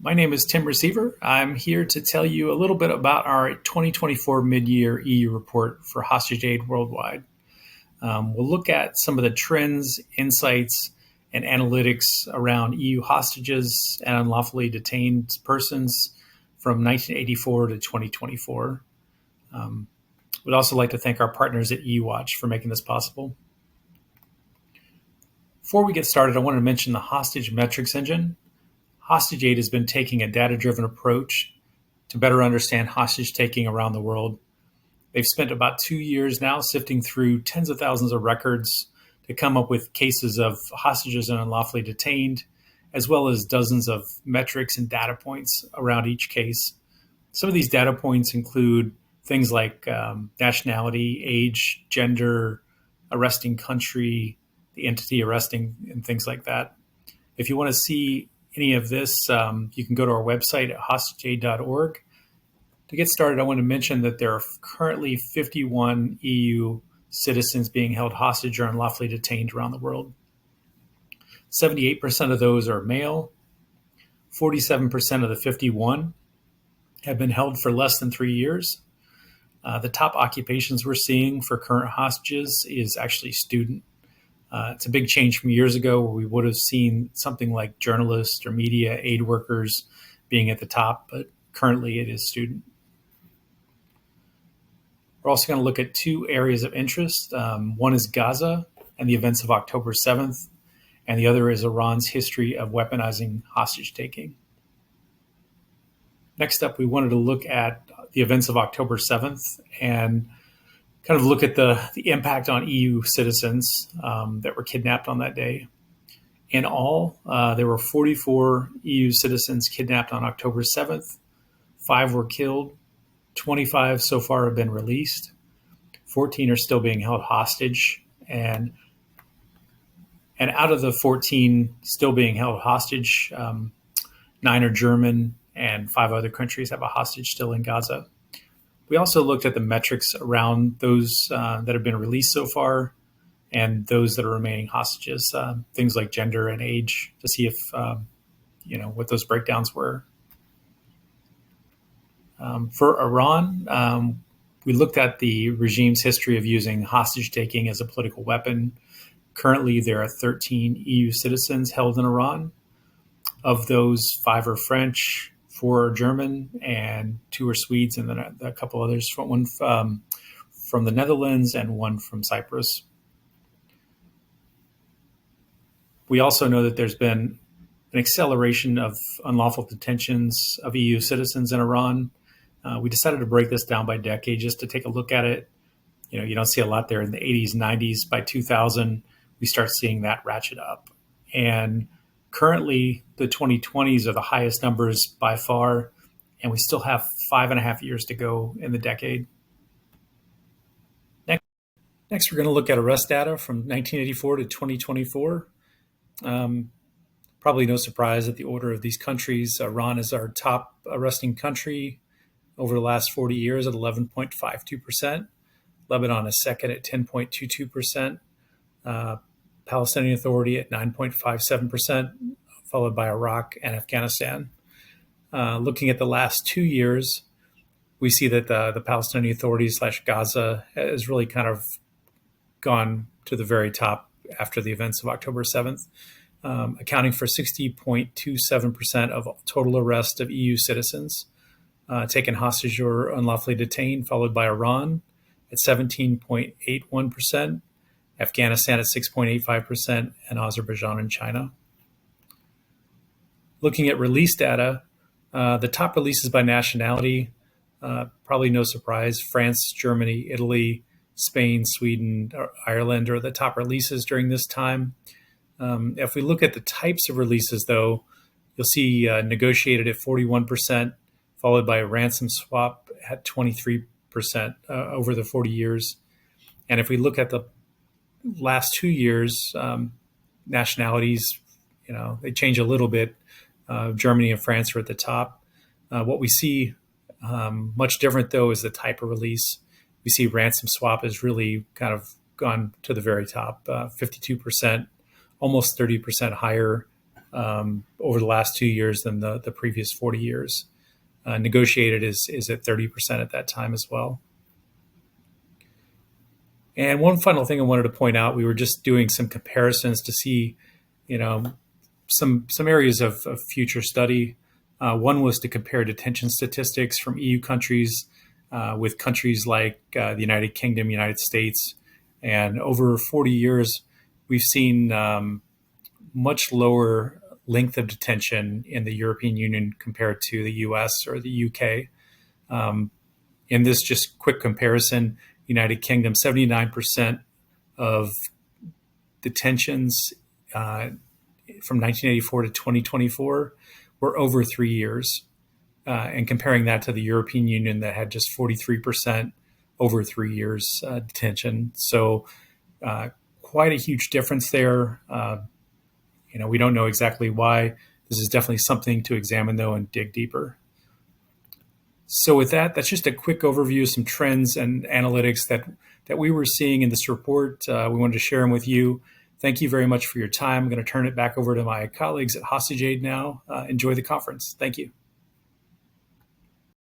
My name is Tim Receiver. I'm here to tell you a little bit about our 2024 mid-year EU report for hostage aid worldwide. We'll look at some of the trends, insights, and analytics around EU hostages and unlawfully detained persons from 1984 to 2024. We'd also like to thank our partners at EU Watch for making this possible. Before we get started, I wanted to mention the Hostage Metrics Engine. Hostage Aid has been taking a data-driven approach to better understand hostage taking around the world. They've spent about 2 years now sifting through tens of thousands of records to come up with cases of hostages and unlawfully detained, as well as dozens of metrics and data points around each case. Some of these data points include things like nationality, age, gender, arresting country, the entity arresting, and things like that. If you want to see any of this, you can go to our website at hostageaid.org. To get started, I want to mention that there are currently 51 EU citizens being held hostage or unlawfully detained around the world. 78% of those are male. 47% of the 51 have been held for less than 3 years. The top occupations we're seeing for current hostages is actually student. It's a big change from years ago where we would have seen something like journalists or media aid workers being at the top, but currently it is student. We're also going to look at two areas of interest. One is Gaza and the events of October 7th, and the other is Iran's history of weaponizing hostage taking. Next up, we wanted to look at the events of October 7th and kind of look at the impact on EU citizens that were kidnapped on that day. In all, there were 44 EU citizens kidnapped on October 7th. 5 were killed. 25 so far have been released. 14 are still being held hostage. And out of the 14 still being held hostage, 9 are German and 5 other countries have a hostage still in Gaza. We also looked at the metrics around those that have been released so far and those that are remaining hostages, things like gender and age, to see if, what those breakdowns were. For Iran, we looked at the regime's history of using hostage taking as a political weapon. Currently, there are 13 EU citizens held in Iran. Of those, 5 are French, 4 are German, and 2 are Swedes, and then a couple others, one from the Netherlands and 1 from Cyprus. We also know that there's been an acceleration of unlawful detentions of EU citizens in Iran. We decided to break this down by decade just to take a look at it. You don't see a lot there in the 80s, 90s. By 2000, we start seeing that ratchet up. And currently, the 2020s are the highest numbers by far, and we still have 5.5 years to go in the decade. Next, we're going to look at arrest data from 1984 to 2024. Probably no surprise at the order of these countries. Iran is our top arresting country over the last 40 years at 11.52%. Lebanon is second at 10.22%. Palestinian Authority at 9.57%, followed by Iraq and Afghanistan. Looking at the last 2 years, we see that the Palestinian Authority / Gaza has really kind of gone to the very top after the events of October 7th, accounting for 60.27% of total arrest of EU citizens taken hostage or unlawfully detained, followed by Iran at 17.81%, Afghanistan at 6.85%, and Azerbaijan and China. Looking at release data, the top releases by nationality, probably no surprise, France, Germany, Italy, Spain, Sweden, Ireland are the top releases during this time. If we look at the types of releases, though, you'll see negotiated at 41%, followed by ransom swap at 23% over the 40 years. And if we look at the last 2 years, nationalities, they change a little bit. Germany and France are at the top. What we see much different, though, is the type of release. We see ransom swap has really kind of gone to the very top, 52%, almost 30% higher over the last 2 years than the previous 40 years. Negotiated is at 30% at that time as well. And one final thing I wanted to point out, we were just doing some comparisons to see, some areas of future study. One was to compare detention statistics from EU countries with countries like the United Kingdom, United States. And over 40 years, we've seen much lower length of detention in the European Union compared to the US or the UK. In this just quick comparison, United Kingdom, 79% of detentions from 1984 to 2024 were over 3 years. And comparing that to the European Union that had just 43% over 3 years detention. So quite a huge difference there. We don't know exactly why. This is definitely something to examine, though, and dig deeper. So with that, that's just a quick overview of some trends and analytics that we were seeing in this report. We wanted to share them with you. Thank you very much for your time. I'm going to turn it back over to my colleagues at HostageAid now. Enjoy the conference. Thank you.